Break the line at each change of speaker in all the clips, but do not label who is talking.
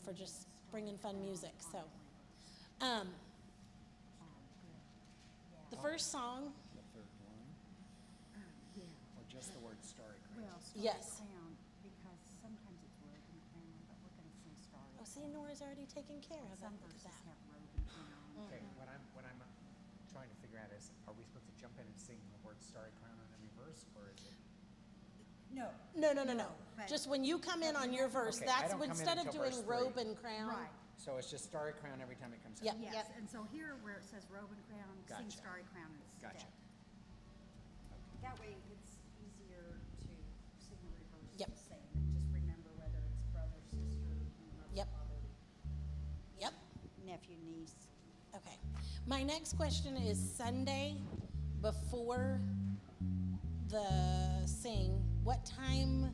for just bringing fun music. So, the first song,
The third one, or just the word Starry Crown?
Well, Starry
Yes.
Crown, because sometimes it's robe and crown, but we're gonna sing Starry.
oh, see, Nora's already taken care of it.
Some
Look at
verses
that.
have robe and crown.
Okay, what I'm trying to figure out is, are we supposed to jump in and sing the word Starry Crown on every verse, or is it?
No.
No.
But-
Just when you come in on your verse,
Okay, I
that's
don't come in
instead of
until
doing
verse
robe
3.
and crown.
Right,
So it's just Starry Crown every time it comes out?
Yep.
yes, and so here where it says robe and crown, sing
Gotcha.
Starry Crown instead.
Gotcha.
That way it's easier to sing the reverse
Yep.
the same, and just remember whether it's brother, sister, mother,
Yep.
father,
Yep.
nephew, niece.
Okay. My next question is Sunday before the sing, what time?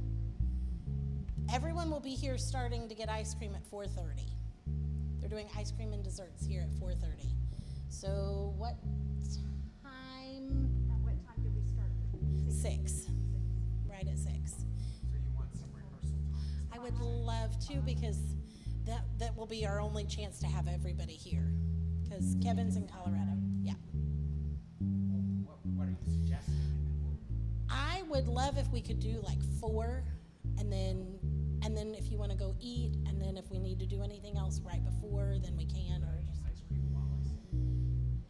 Everyone will be here starting to get ice cream at 4:30. They're doing ice cream and desserts here at 4:30. So what time?
At what time did we start?
6. Right at 6.
So you want some rehearsal time?
I would love to, because that will be our only chance to have everybody here. Because Kevin's in Colorado. Yeah.
What are you suggesting?
I would love if we could do like 4, and then if you want to go eat, and then if we need to do anything else right before, then we can. Or just,
Ice cream wallace?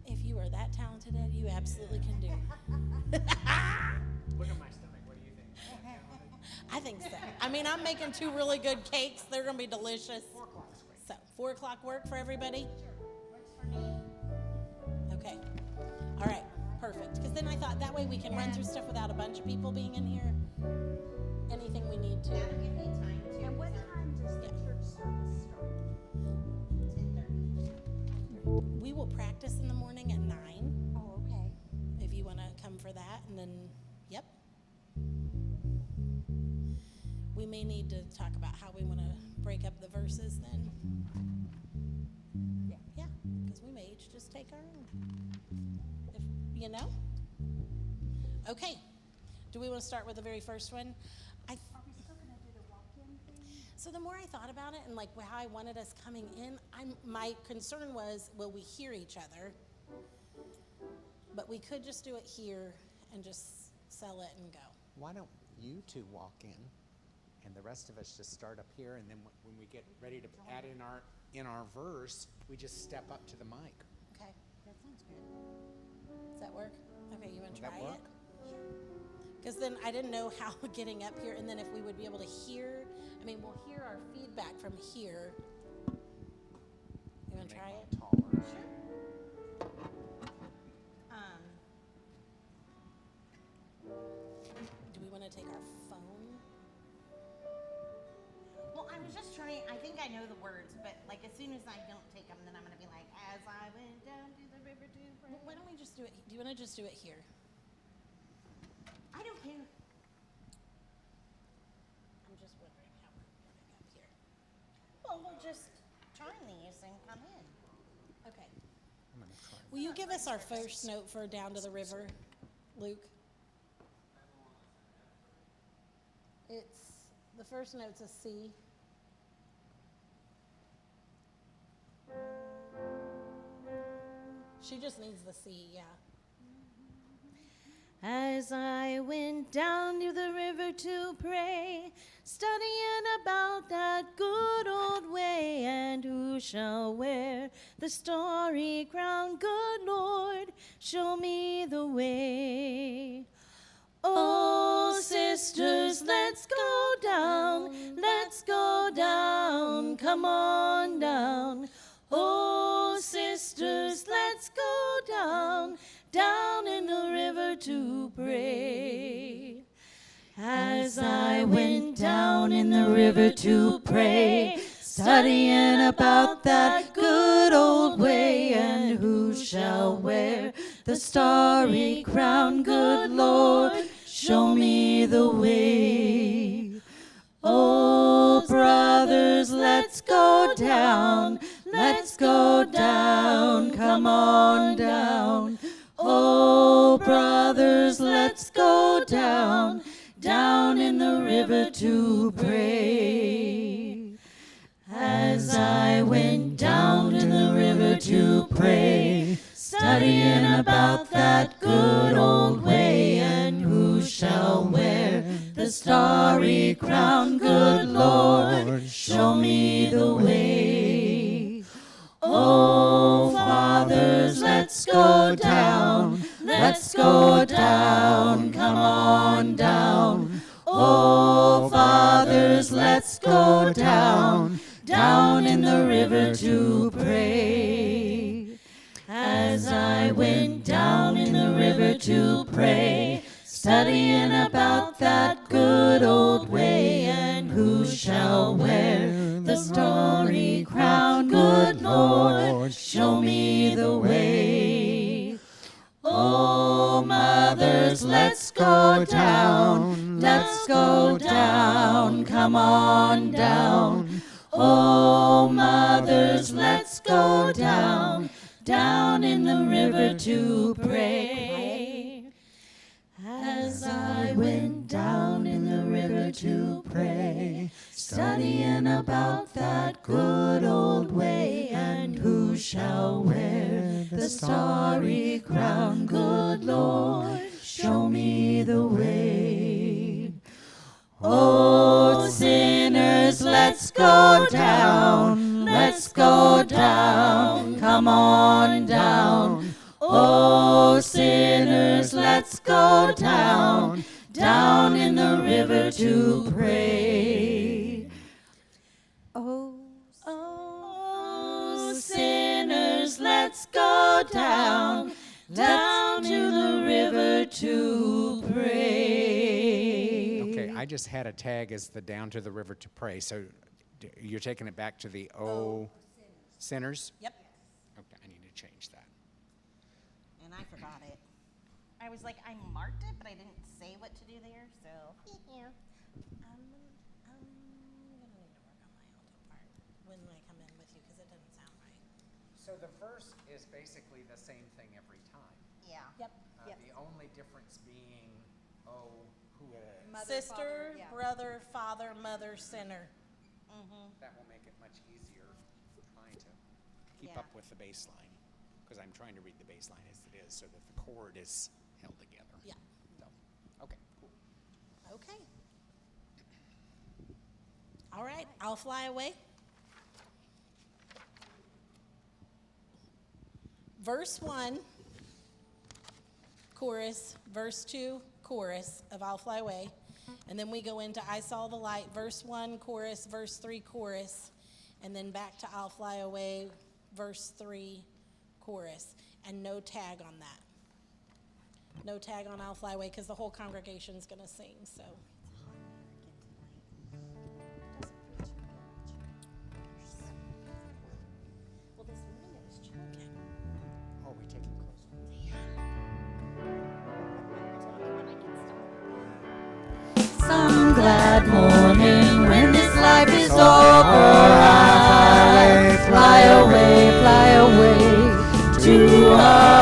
if you are that talented, Ed, you absolutely can do.
Look at my stomach, what do you think?
I think so. I mean, I'm making 2 really good cakes. They're gonna be delicious.
4 o'clock's great.
So 4 o'clock work for everybody? Okay. All right. Perfect. Because then I thought that way we can run through stuff without a bunch of people being in here. Anything we need to.
And what time does the
Yeah.
church service start?
We will practice in the morning at 9
Oh, okay.
if you want to come for that. And then, yep. We may need to talk about how we want to break up the verses then.
Yeah.
Yeah, because we may each just take our own. If you know? Okay. Do we want to start with the very first one?
Are we still gonna do the walk-in thing?
So the more I thought about it and like how I wanted us coming in, my concern was, will we hear each other? But we could just do it here and just sell it and go.
Why don't you two walk in, and the rest of us just start up here, and then when we get ready to add in our verse, we just step up to the mic.
Okay.
That sounds good.
Does that work? Okay, you want
Will
to
that
try
work?
it? Because then I didn't know how getting up here, and then if we would be able to hear, we'll hear our feedback from here. You want to try it?
Taller.
Do we want to take our phone?
Well, I was just trying, I think I know the words, but like as soon as I don't take them, then I'm going to be like, as I went down to the river to pray.
Why don't we just do it? Do you want to just do it here?
I don't care.
I'm just wondering how we're getting up here.
Well, we'll just try these and come in.
Okay.
I'm gonna try.
Will you give us our first note for Down to the River, Luke? The first note's a C. She just needs the C, yeah.
As I went down to the river to pray, studying about that good old way, and who shall wear the starry crown, good Lord, show me the way. Oh, sisters, let's go down, come on down. Oh, sisters, let's go down in the river to pray. As I went down in the river to pray, studying about that good old way, and who shall wear the starry crown, good Lord, show me the way. Oh, brothers, let's go down, come on down. Oh, brothers, let's go down in the river to pray. As me the way. Oh, fathers, let's go down. Let's go down. Come on down. Oh, fathers, let's go down. Down in the river to pray. As I went down in the river to pray, studying about that good old way, and who shall wear the starry crown? Good Lord, show me the way. Oh, mothers, let's go down. Let's go down. Come on down. Oh, mothers, let's go down. Down in the river to pray. As I went down in the river to pray, studying about that good old way, and who shall wear the starry crown? Good Lord, show me the way. Oh, sinners, let's go down. Let's go down. Come on down. Oh, sinners, let's go down. Down in the river to pray. Oh, sinners, let's go down. Down to the river to pray.
Okay, I just had a tag as the down to the river to pray. So you're taking it back to the sinners?
Yep.
Okay, I need to change that.
And I forgot it.
I was like, I marked it, but I didn't say what to do there, so.
I'm gonna need to work on my alto part when I come in with you because it doesn't sound right.
So the verse is basically the same thing every time.
Yeah.
Yep.
The only difference being, who it is.
Mother,
Sister,
father, yeah.
brother, father, mother, sinner.
That will make it much easier trying to keep
Yeah.
up with the bass line, because I'm trying to read the bass line as it is so that the chord is held together.
Yeah.
So, okay, cool.
Okay. All right, I'll fly away. Verse 1, chorus. Verse 2, chorus of I'll Fly Away. And then we go into I Saw the Light, verse 1, chorus, verse 3, chorus. And then back to I'll Fly Away, verse 3, chorus. And no tag on that. No tag on I'll Fly Away because the whole congregation's going to sing, so.
Well, this morning it was church.
Okay.
Oh, we taking close.
Some glad morning when this life is over, I fly away, fly away to a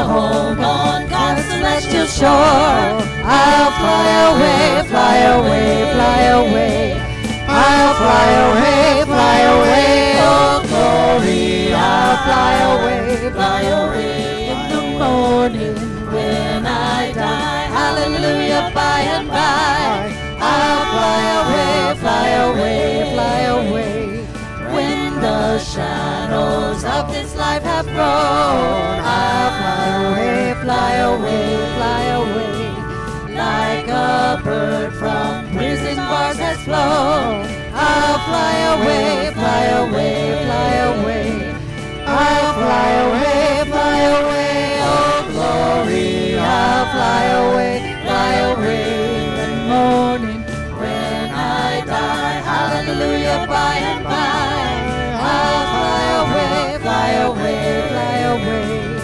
home on God's celestial shore. I'll fly away, fly away, fly away. I'll fly away, oh glory. I'll fly away in the morning when I die. Hallelujah, by and by. I'll fly away, fly away. When the shadows of this life have grown, I'll fly away, fly away. Like a bird from prison bars has flown, I'll fly away, fly away, fly away. I'll fly away, oh glory. I'll fly away in the morning when I die. Hallelujah, by and by. I'll fly away, fly away.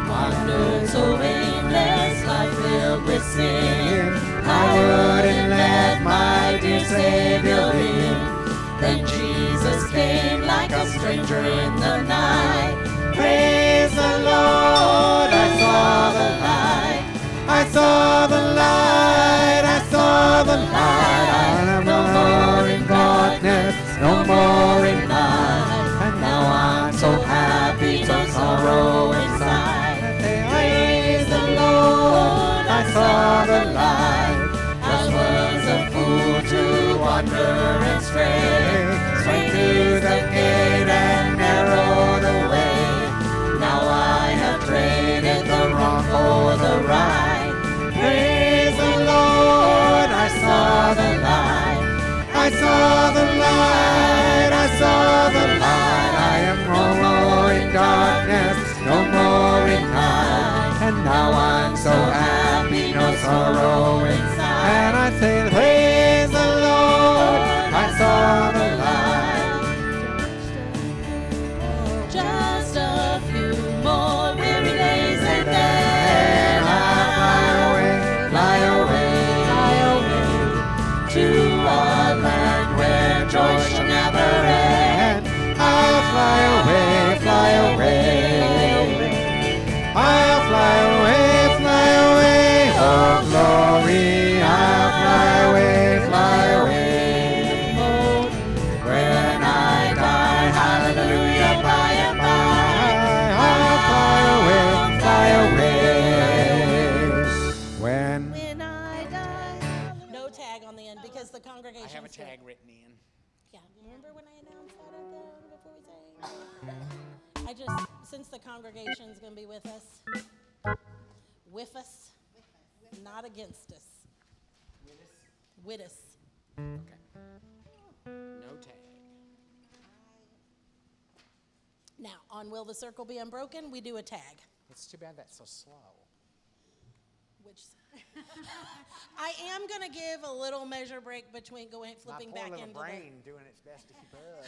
Wandered so aimless, life filled with sin. I wouldn't let my dear Savior in. Then Jesus came like a stranger in the night. Praise the Lord, I saw the light. I saw the light, I saw the light. No more in darkness, no more in night. And now I'm so happy, no sorrow inside. Praise the Lord, I saw the light. I was a fool to wander and stray, straight to the
I just, since the congregation's gonna be with us, not against us, with us.
Okay. No tag.
Now, on Will the Circle Be Unbroken, we do a tag,
It's too bad that's so slow.
which I am gonna give a little measure break between flipping
My poor
back
little
into
brain doing its best to keep up.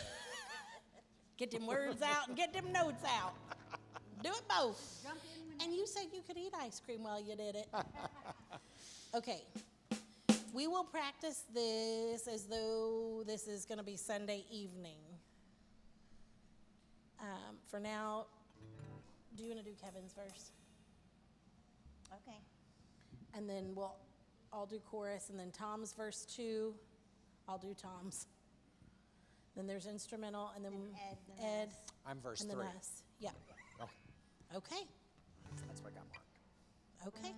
get them words out and get them notes out. Do it both. And you said you could eat ice cream while you did it. Okay. We will practice this as though this is going to be Sunday evening. For now, do you want to do Kevin's verse?
Okay.
And then I'll do chorus, and then Tom's verse 2, I'll do Tom's. Then there's instrumental, and then
Ed, then
Ed,
us.
I'm verse
and then
3.
us. Yeah.
Okay.
Okay.
That's what I got marked.
Okay.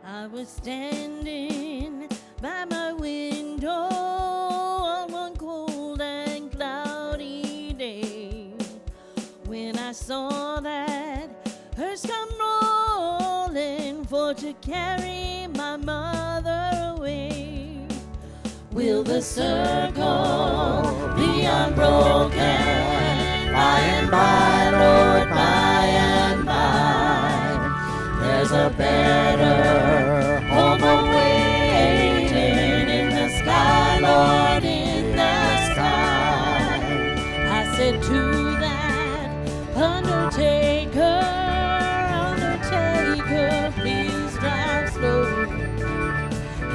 I was standing by my window on one cold and cloudy day when I saw that hearse come rolling for to carry my mother away. Will the circle be unbroken by and by, Lord, by and by? There's a better home awaiting in the sky, Lord, in the sky. I said to that undertaker, please drive slow.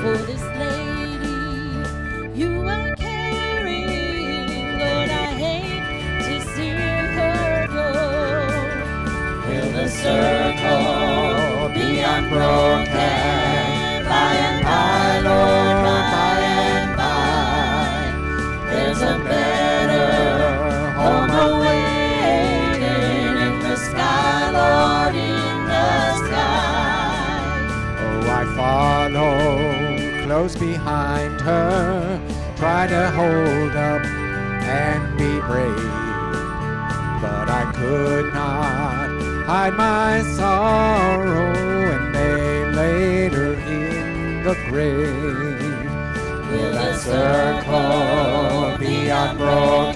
For this lady you are carrying, Lord, I hate to see her go. Will the circle be unbroken by and by, Lord, by and by? There's a better home awaiting in the sky, Lord, in the sky.
Oh, I follow close behind her, try to hold up and be brave, but I could not hide my sorrow, and they laid her in the grave. Will the circle be unbroken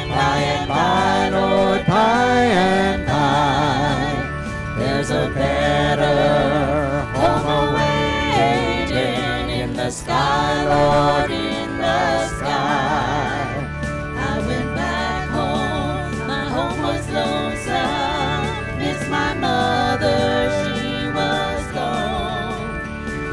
by and by, Lord, by and by? There's a better home awaiting in the sky, Lord, in the sky.
I went back home, my home was lonesome. Miss my mother, she was gone.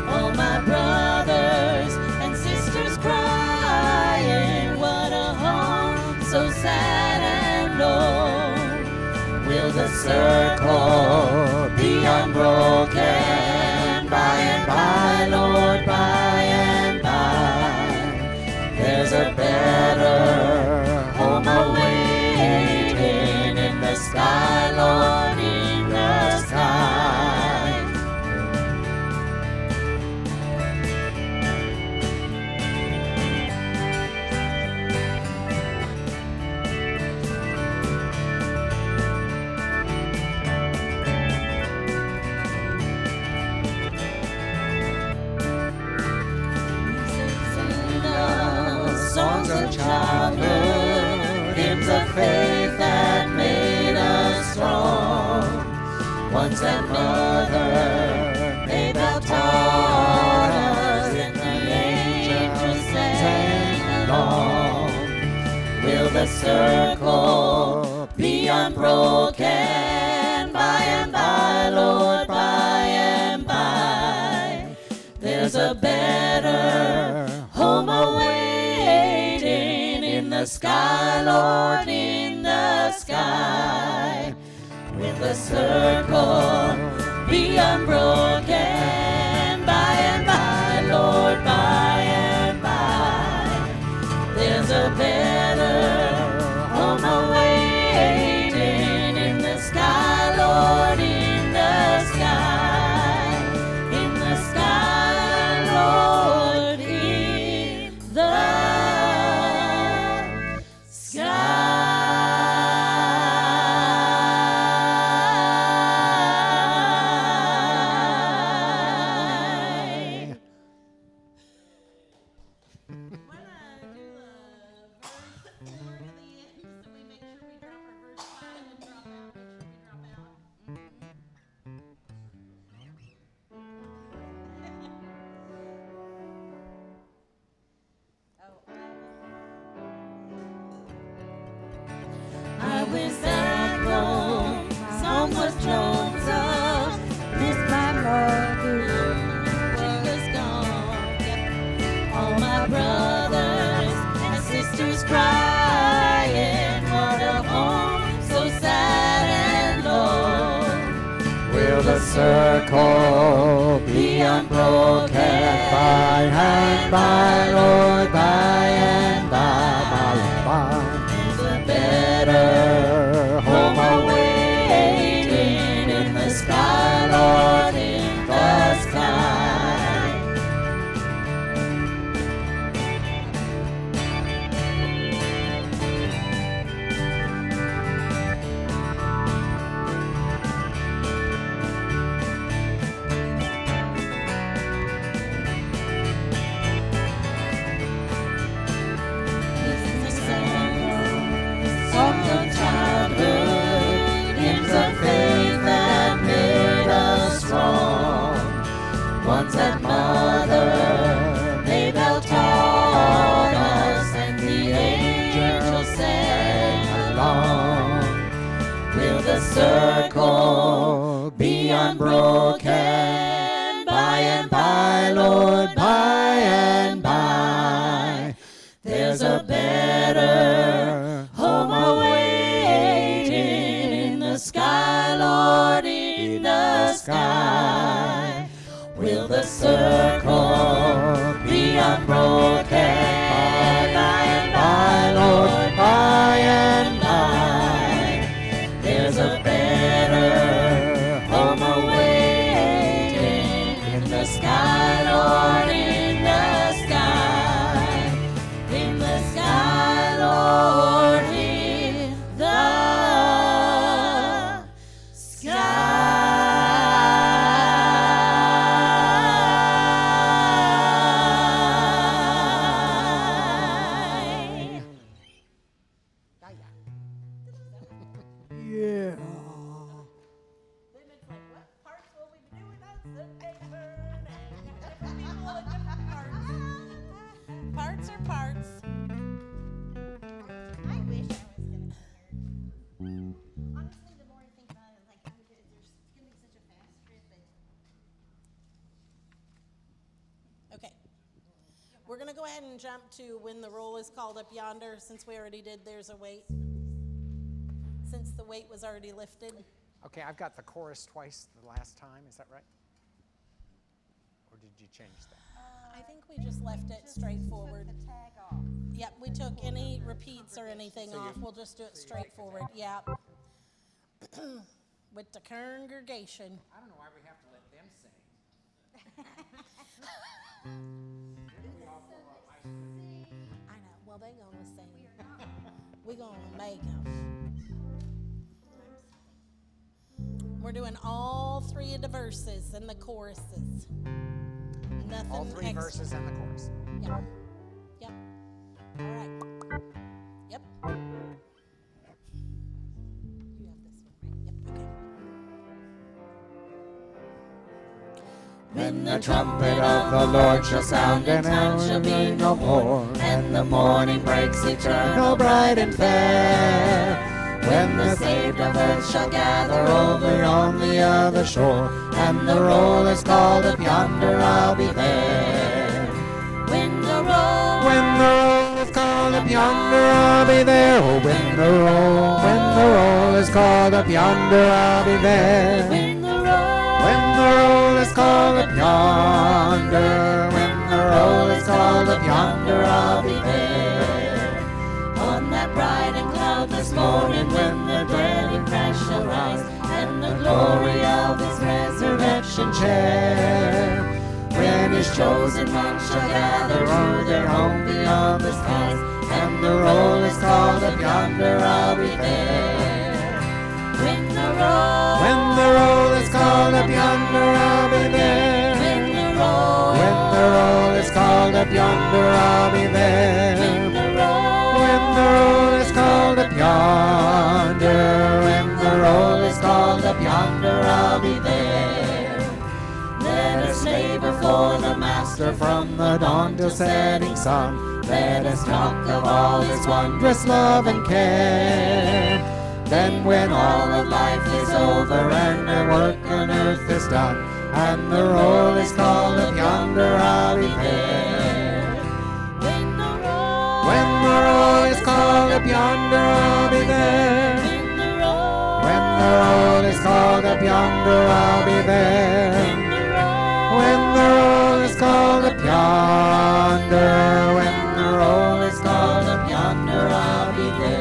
All my brothers and sisters crying, what a home, so sad and lone. Will the circle be unbroken by and by, Lord, by and by? There's a better home awaiting in the sky, Lord, in the sky. Songs of childhood, hymns of faith that made us strong. Once that mother Maybell taught us, and the angels sang along. Will the circle be unbroken by and by, Lord, by and by? There's a better home awaiting in the sky, Lord, in the sky. Will the circle be unbroken by and by, Lord, by and by? There's a better home awaiting in the sky, Lord, in the sky, in the sky. is crying, what a home so sad and lone.
Will the circle be unbroken by and by, Lord, by and by, by and by?
There's a better home awaiting in the sky, Lord, in the sky. Songs of childhood, hymns of faith that made us strong. Ones that Mother Maybell taught us, and the angels sang along. Will the circle be unbroken by and by, Lord, by and by? There's a better home awaiting in the sky, Lord, in the sky. Will the circle be unbroken by and by, Lord, by and by? There's a better home awaiting in the sky, Lord, in the sky. In the sky, Lord, in the sky.
Yeah.
Then it's like, what parts will we be doing on Sunday morning? Different people in different parts.
Parts are parts.
I wish I was gonna be here. Honestly, the more I think about it, like, there's gonna be such a fast trip, but
Okay. We're going to go ahead and jump to when the roll is called up yonder, since we already did There's a Weight. Since the weight was already lifted.
Okay, I've got the chorus twice the last time. Is that right? Or did you change that?
I think we just left it straightforward.
The tag off.
Yep, we took any repeats or anything off. We'll just do it straightforward. Yep. With the congregation.
I don't know why we have to let them sing.
I know. Well, they gonna sing. We gonna make them. We're doing all three of the verses and the choruses. Nothing
All three
extra.
verses and the chorus.
Yep. Yep. All right. Yep. You have this one, right? Yep. Okay.
When the trumpet of the Lord shall sound, and now shall be no more, and the morning breaks eternal, bright and fair. When the saved of earth shall gather over on the other shore, and the roll is called up yonder, I'll be there.
When the roll
is called up yonder, I'll be there. Oh, when the roll is called up yonder, I'll be there.
When the roll
When the roll is called up yonder, when the roll is called up yonder, I'll be there.
on that bright and cloudless morning, when the dead in Christ shall rise, and the glory of his resurrection share.
When his chosen ones shall gather to their home beyond the skies, and the roll is called up yonder, I'll be there.
When the roll
is called up yonder, I'll be there.
When the roll
is called up yonder, I'll be there.
When the
roll is called up yonder, when the roll is called up yonder, I'll be there. Let us labor for the Master from the dawn till setting sun. Let us talk of all his wondrous love and care. Then when all of life is over and the work on earth is done, and the roll is called up yonder, I'll be there.
When the roll
When the roll is yonder, I'll be there.
When the roll,
When the roll is called up yonder, I'll be there. When the roll is called up yonder, when the roll is called up yonder, I'll be there.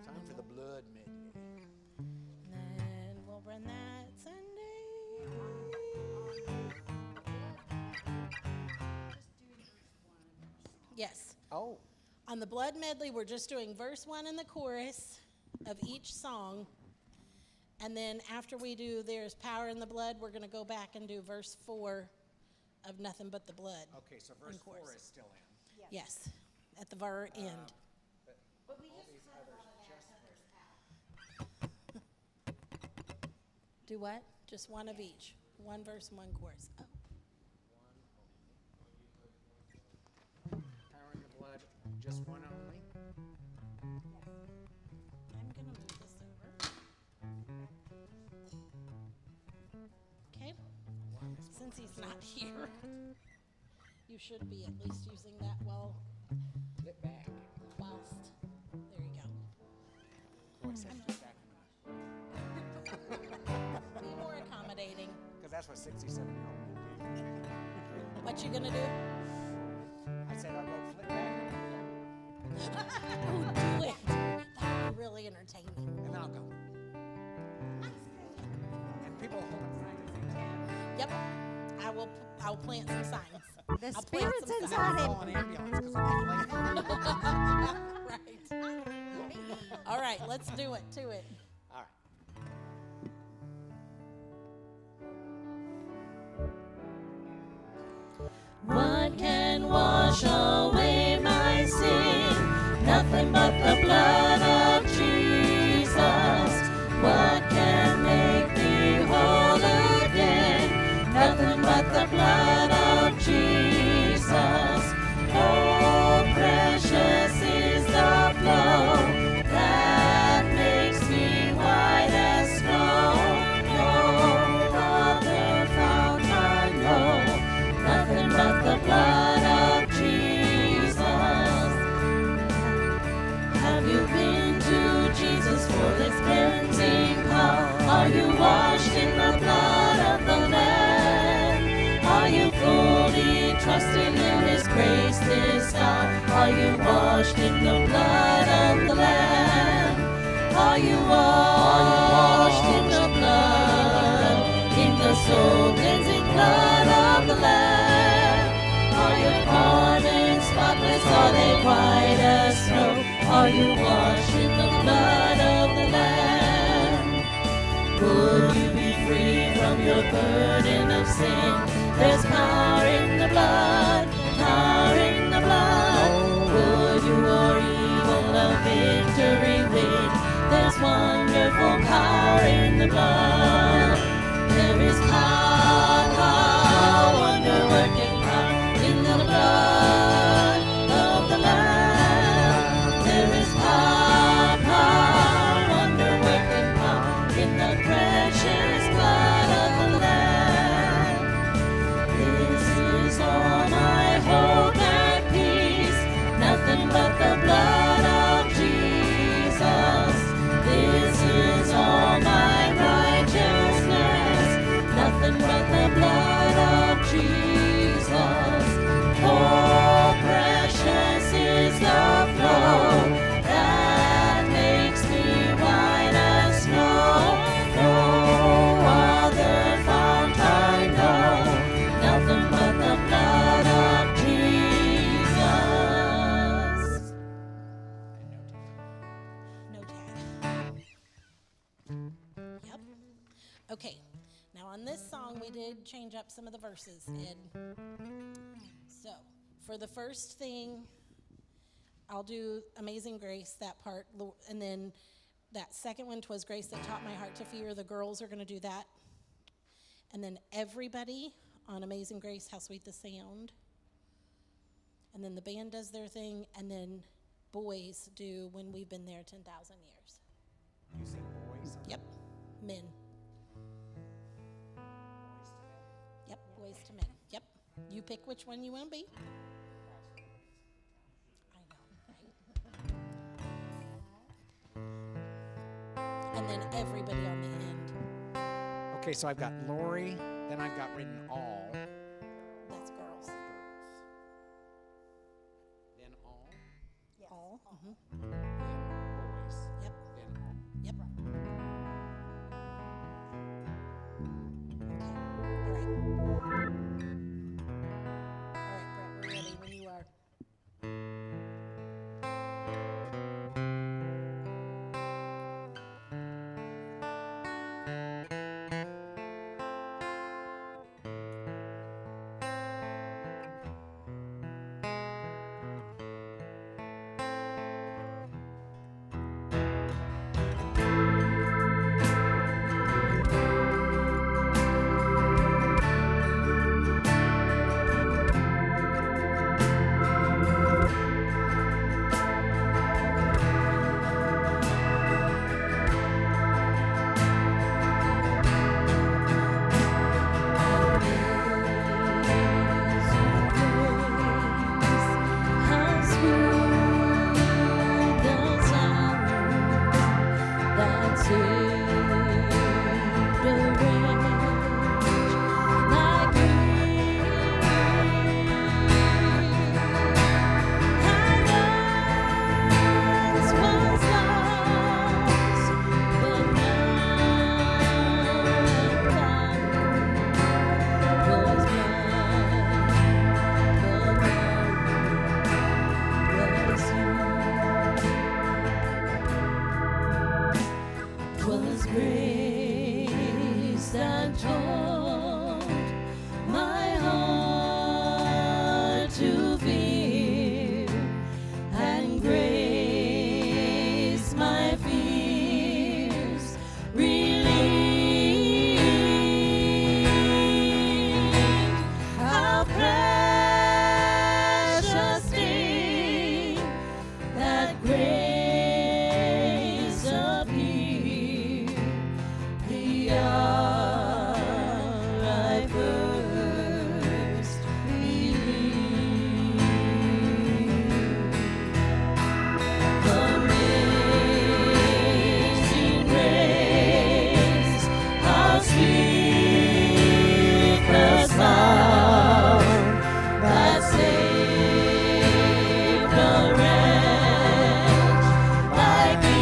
Time for the blood medley.
And then we'll run that Sunday. Yes.
Oh,
On the blood medley, we're just doing verse 1 and the chorus of each song. And then after we do There's Power in the Blood, we're going to go back and do verse 4 of Nothing But the Blood.
okay, so verse
In
4
chorus.
is still in.
Yes, at the very end.
But we just cut a lot of that verse out.
Do what? Just one of each. One verse, one chorus. Oh,
Power in the blood, just one only.
I'm going to move this over. Okay? Since he's not here, you should be at least using that
Flip back.
whilst. There you go.
Oh, it says flip back.
Be more accommodating.
Because that's what 67-year-old men do.
What you gonna do?
I said I'll go flip back,
Oh, do it. That would be really entertaining.
and then I'll go. And people hold up signs.
Yep. I will plant some signs.
The
I'll plant
spirit's
some
inside
Call
him.
an ambulance because I'm late.
Right. All right, let's do it. To it.
All right.
what can wash away my sin? Nothing but the blood of Jesus. What can make me whole again? Nothing but the blood of Jesus. Oh, precious is the flow that makes me white as snow. No other fount I know. Nothing but the blood of Jesus. Have you been to Jesus for this cleansing power? Are you washed in the blood of the Lamb? Are you fully trusting in His grace this hour? Are you washed in the blood of the Lamb? Are you washed in the blood, in the soul cleansing blood of the Lamb? Are you pardoned, spotless? Are they white as snow? Are you washed in the blood of the Lamb? Would you be free from your burden of sin? There's power in the blood, power in the blood. Would you or evil a victory win? There's wonderful power in the blood. There is power, wonder-working power in the blood of the Lamb. There is power, wonder-working power in the precious blood of the Lamb. This is all my hope and peace, nothing but the blood of Jesus. This is all my righteousness, nothing but the blood of Jesus. Oh, precious is the flow that makes me white as snow. No other fount I know, nothing but the blood of Jesus.
No tag. Yep. Okay. Now on this song, we did change up some of the verses. So for the first thing, I'll do Amazing Grace, that part, and then that second one, 'Twas Grace That Taught My Heart to Fear. The girls are going to do that. And then everybody on Amazing Grace, How Sweet the Sound. And then the band does their thing, and then boys do When We've Been There 10,000 Years.
You said boys.
Yep, men. Yep, boys to men. Yep, you pick which one you want to be. I know, right? And then everybody on the end.
Okay, so I've got Lori, then I've got written all.
That's girls.
Then all.
All. Mhm.
Then boys.
Yep.
Then all.
Yep. Okay. All right. All right, Brett, we're ready when you are.
How sweet the sound that saved a wretch like me. I once was lost, but now I'm found. Was was grace that taught my heart to fear, and grace my fears relieved. How precious thing that grace appeared the hour I first believed. Amazing grace, how sweet the sound that saved a wretch like me.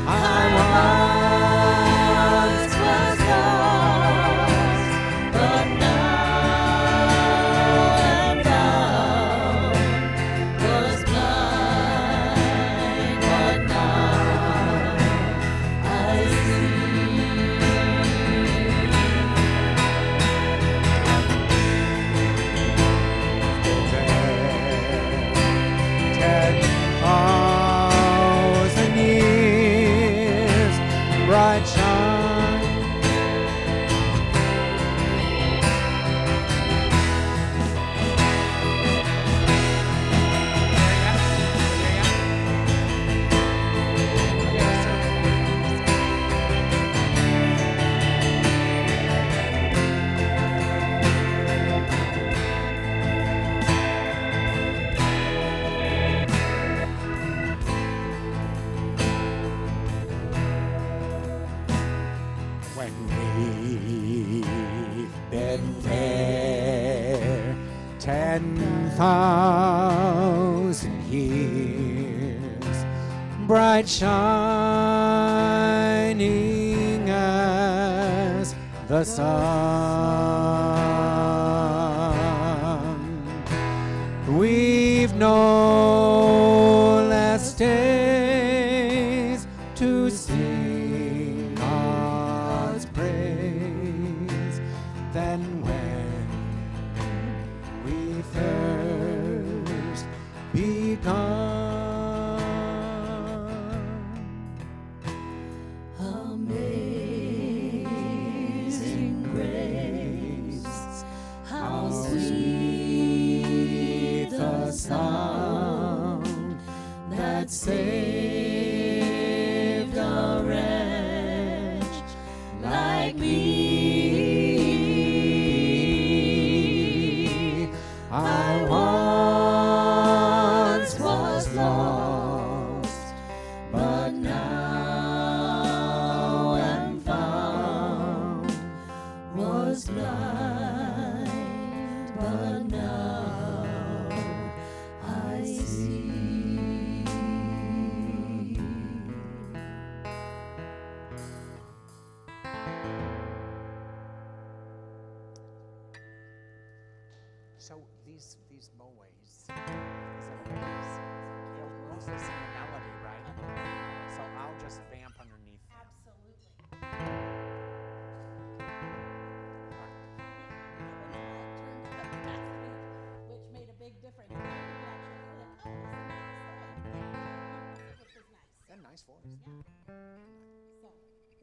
I once was lost, but now am found. Was blind, but now I see.
Ten 10,000 years, bright shine. When we've been there 10,000 years, bright shining as the sun. We've no less days to sing God's praise than when we first begun.
Amazing grace, how sweet the sound that saved a wretch like me.
So these boways, is that what it is? They'll mostly sing a melody, right? So I'll just vamp underneath them.
Absolutely. Which made a big difference. You could actually hear that, oh, this is a nice thing. Which was nice.
They're nice voice.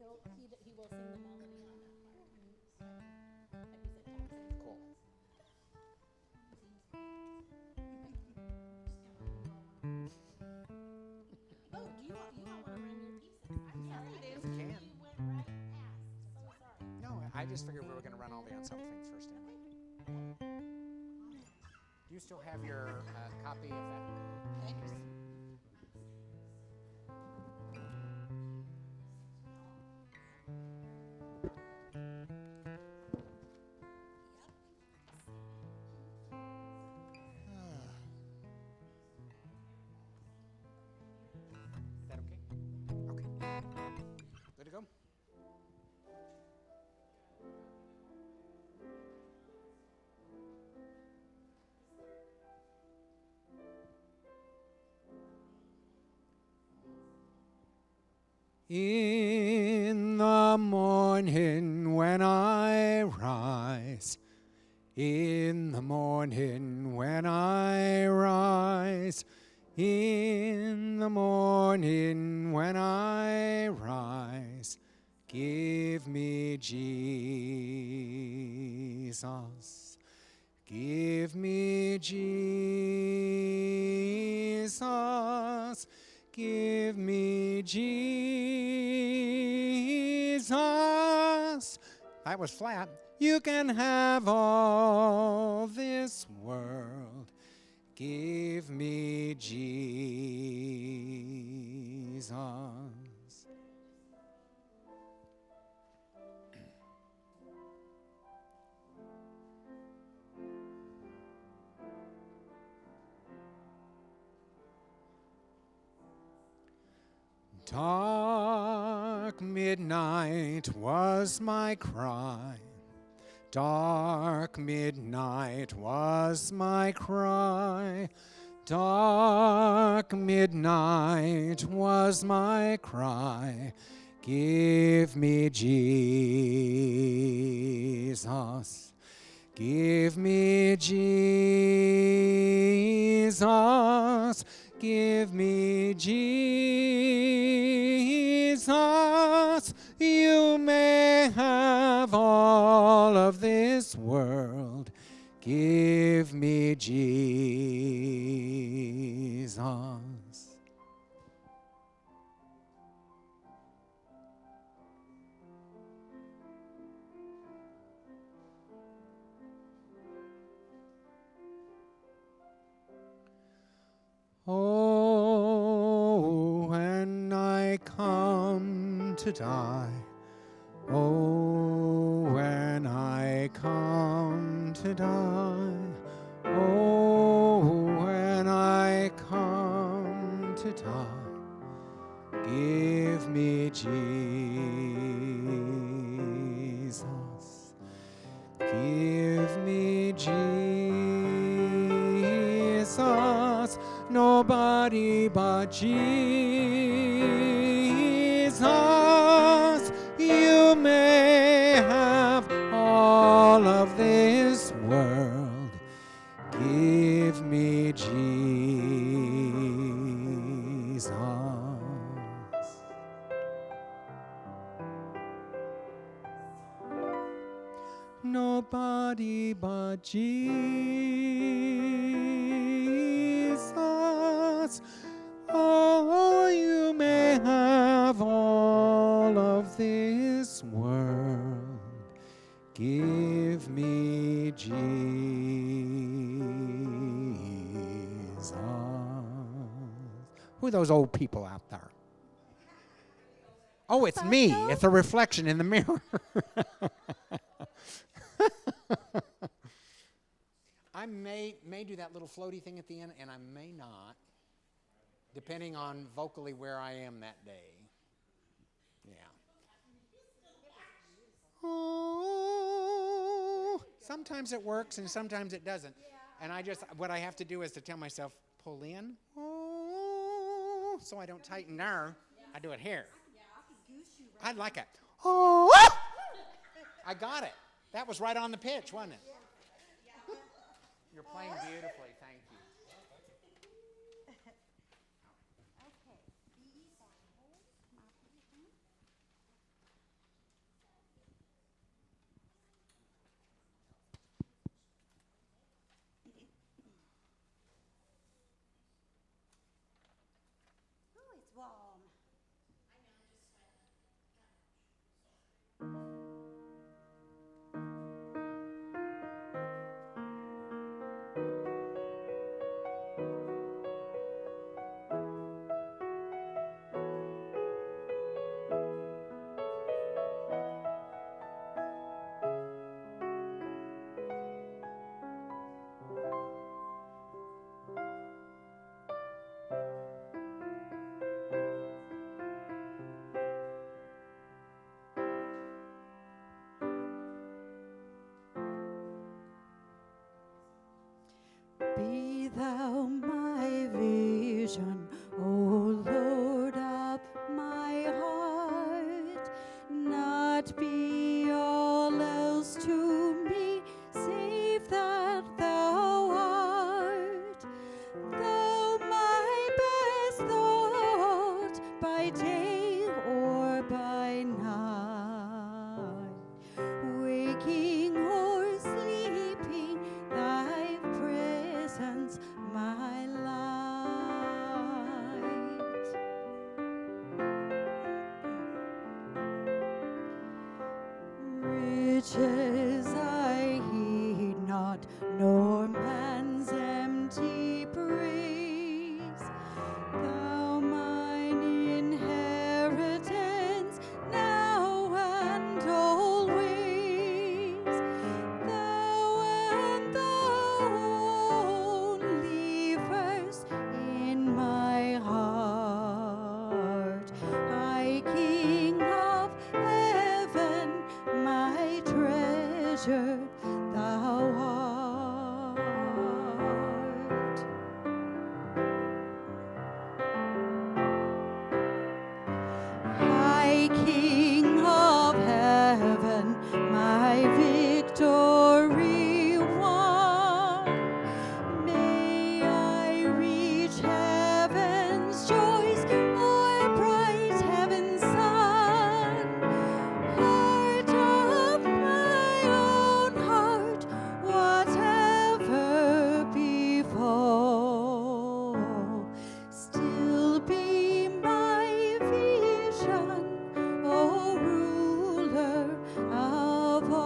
So he will sing the melody on that part. Like you said, Tom sings
Cool.
Oh, do you all want to run your pieces? I'm sorry.
We can.
You went right past. So sorry.
No, I just figured we were going to run all the ensemble things first anyway. Do you still have your copy of that?
Okay.
Is that okay? Okay. Good to go? In the morning when I rise, in the morning when I rise, in the morning when I rise, give me Jesus. Give me Jesus. Give me Jesus. That was flat. You can have all this world. Give me Jesus. Dark midnight was my cry. Dark midnight was my cry. Dark midnight was my cry. Give me Jesus. Give me Jesus. Give me Jesus. You may have all of this world. Give me Jesus. Oh, when I come to die, oh, when I come to die, oh, when I come to die, give me Jesus. Give me Jesus. Nobody but Jesus. You may have all of this world. Give me Jesus. Nobody but Jesus. Oh, you may have all of this world. Give me Jesus. Who are those old people out there? Oh, it's me. It's a reflection in the mirror. I may do that little floaty thing at the end, and I may not, depending on vocally where I am that day. Yeah. Oh, sometimes it works and sometimes it doesn't. And what I have to do is to tell myself, pull in, oh, so I don't tighten there. I do it here. I'd like it. Oh, I got it. That was right on the pitch, wasn't it? You're playing beautifully. Thank you.
Ooh, it's warm.
Be thou my vision, O Lord of my heart, not be all else to me, save that thou art. Thou my best thought by day or by night, waking or sleeping, thy presence my light. Riches I heed not, nor man's empty praise. Thou mine inheritance, now and always. Thou and thou only first in my heart. High King of heaven, my treasure thou art. High King of heaven, my victory won. May I reach heaven's joys or bright heaven's sun. Heart of my own heart, whatever befall, still be my vision, O ruler of all.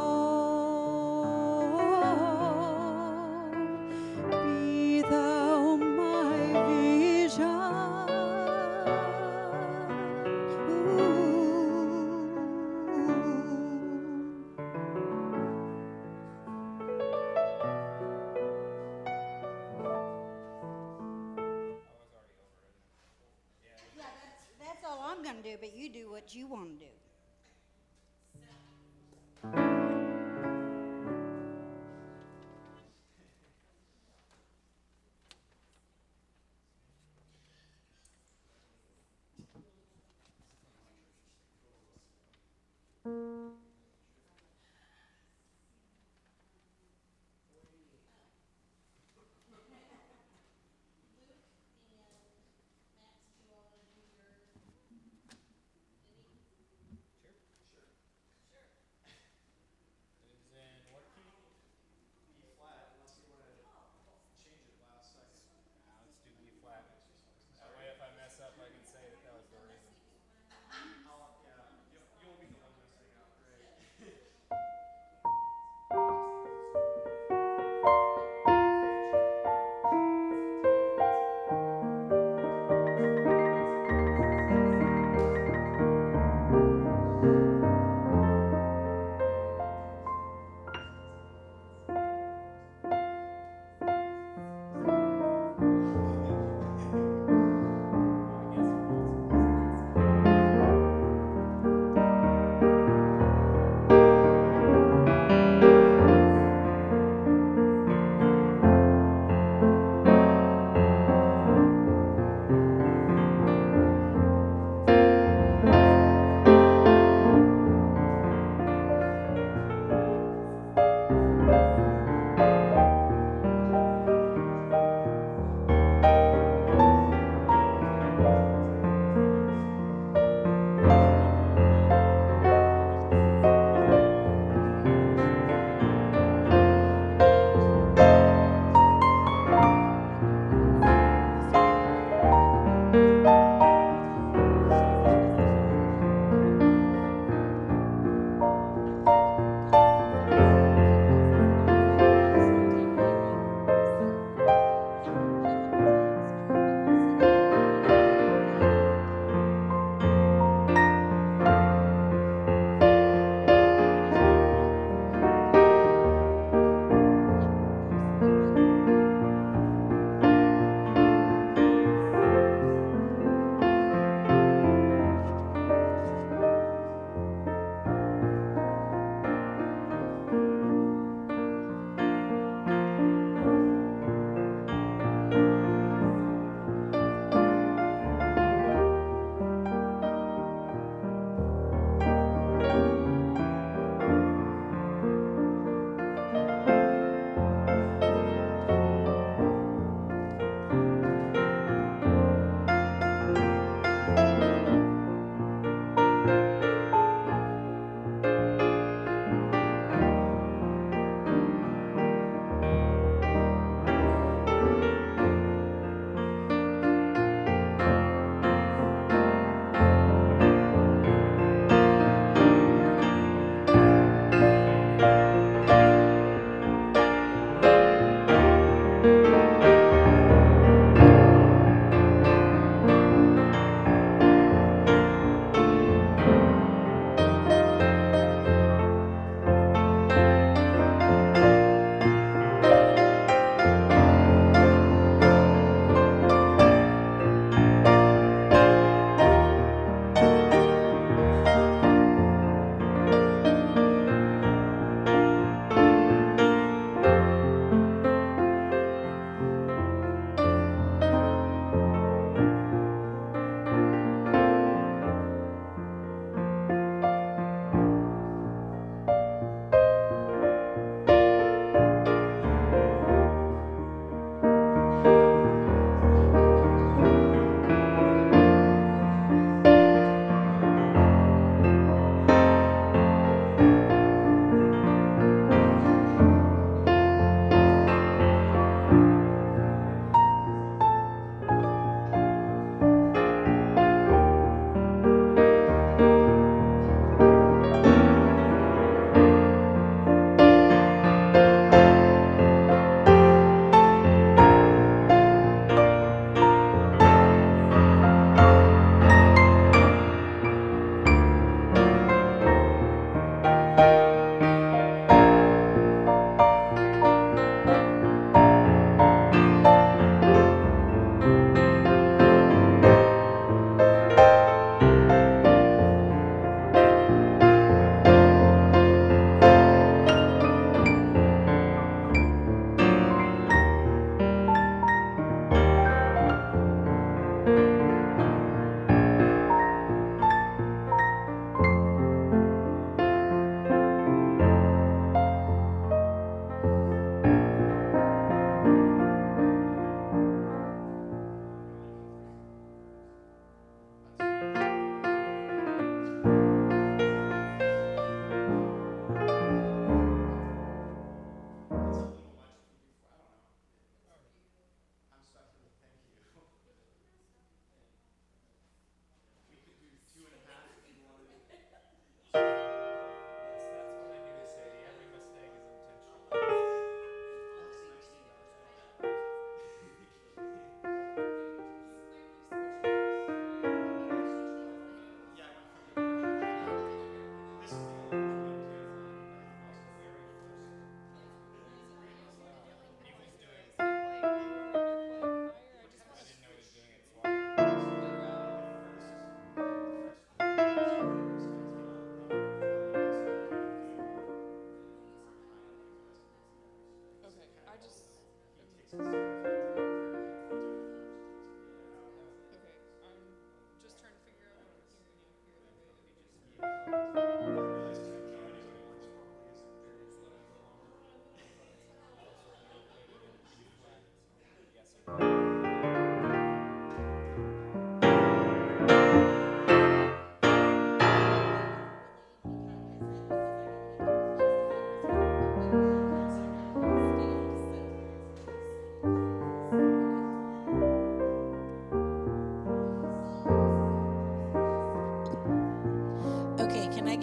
Be thou my vision.
Yeah, that's all I'm gonna do, but you do what you wanna do.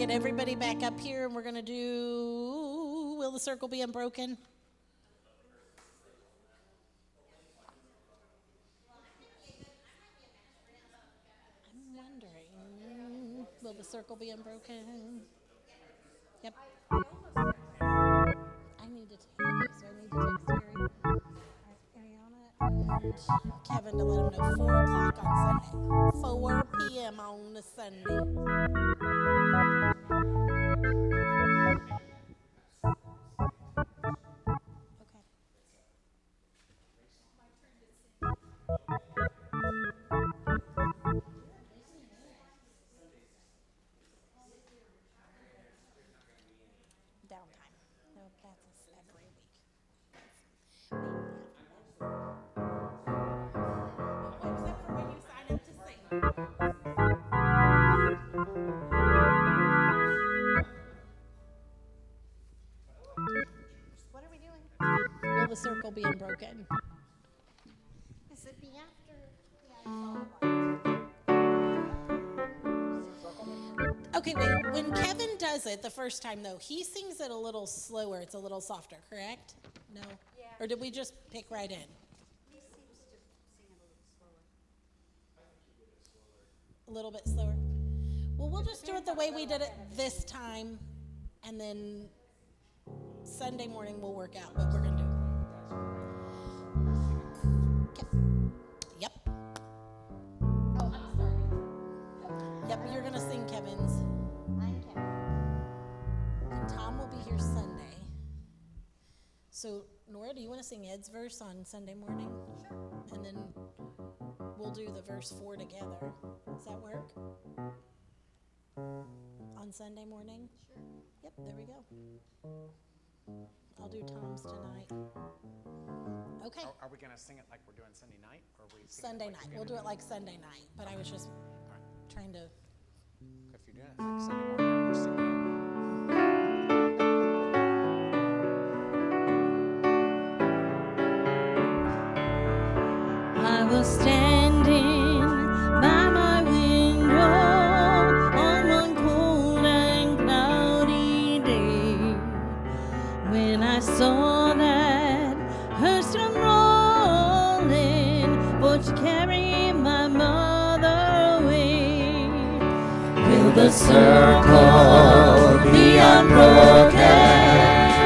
get everybody back up here and we're going to do Will the Circle Be Unbroken? I'm wondering, will the circle be unbroken? Yep. I need to take Terry, Ariana, and Kevin to let them know 4 o'clock on Sunday. 4 p.m. on the Sunday. Okay. Downtime. No, that's us every week. Except for when you sign up to sing. What are we doing? Will the circle be unbroken? Is it be after? Okay, wait. When Kevin does it the first time, though, he sings it a little slower. It's a little softer, correct? No?
Yeah.
Or did we just pick right in?
He seems to sing it a little slower.
A little bit slower? Well, we'll just do it the way we did it this time, and then Sunday morning we'll work out what we're going to do. Okay. Yep. Oh, I'm sorry. Yep, you're going to sing Kevin's.
I'm Kevin.
And Tom will be here Sunday. So, Nora, do you want to sing Ed's verse on Sunday morning? Sure. And then we'll do the verse 4 together. Does that work? On Sunday morning? Sure. Yep, there we go. I'll do Tom's tonight. Okay.
Are we going to sing it like we're doing Sunday night? Or are we singing
Sunday
it like
night.
we're
We'll do
gonna
it like Sunday night. But I was just trying to.
If you're doing it like Sunday morning, we're singing.
I was standing by my window on one cold and cloudy day when I saw that hearse come rolling for to carry my mother away. Will the circle be unbroken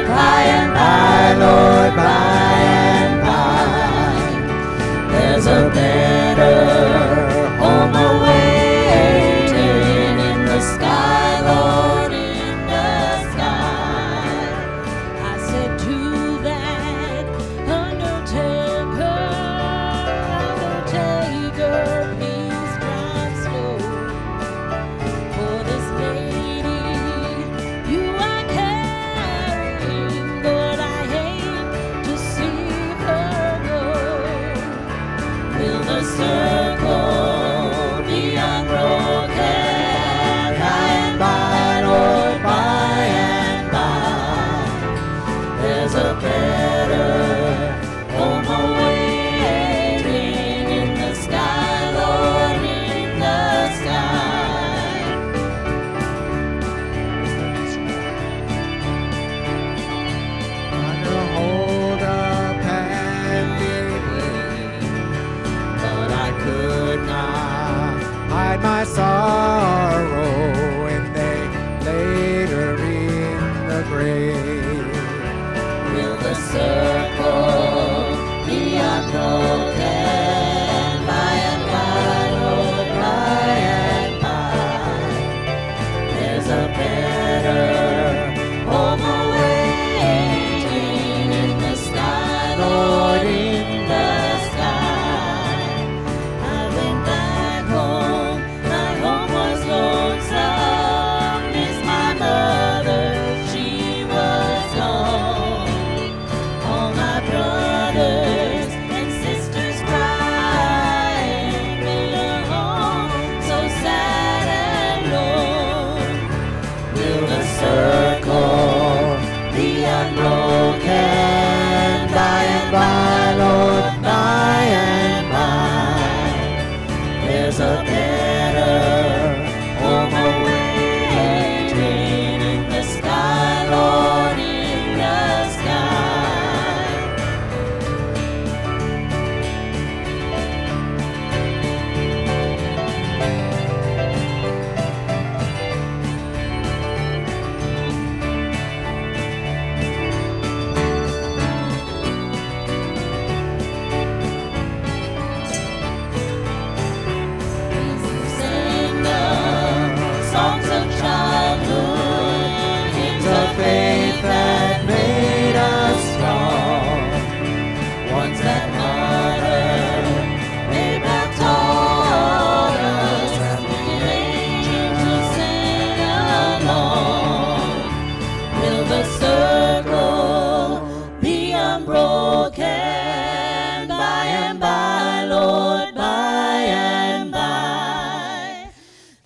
by and by, Lord, by and by? There's a better home awaiting in the sky, Lord, in the sky. I said to that undertaker, please drive slow. For this lady you I care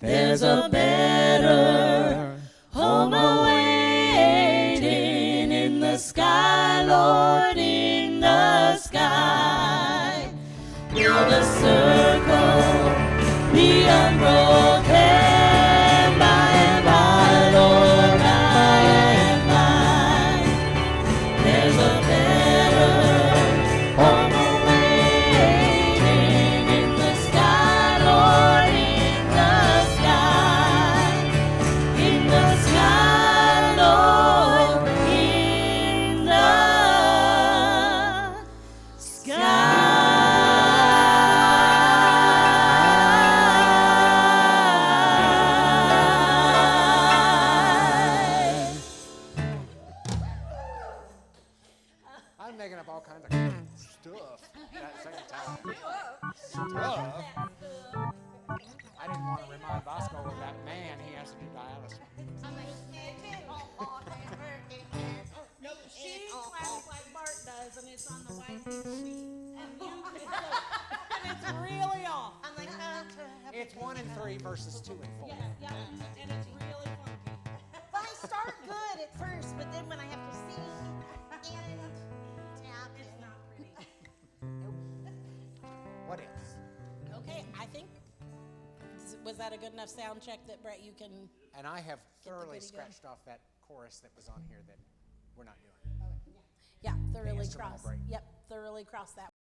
There's a better home awaiting in the sky, Lord, in the sky. Will the circle be unbroken by and by, Lord, by and by? There's a better home awaiting in the sky, Lord, in the sky. In the sky, Lord, in the sky.
I'm making up all kinds of stuff that second time. Stuff. I didn't want to remind Bosco of that man he has to do dialysis.
No, she claps like Bart does, and it's on the white sheet. And it's really off. I'm like,
It's 1 and 3 versus 2 and 4.
yeah, and it's really funky.
But I start good at first, but then when I have to sing and tap,
It's not pretty.
What else?
Okay, I think, was that a good enough sound check that, Brett, you can?
And I have thoroughly
goody good.
scratched off that chorus that was on here that we're not doing.
Yeah, thoroughly
instrumental
cross.
break.
Yep, thoroughly cross that.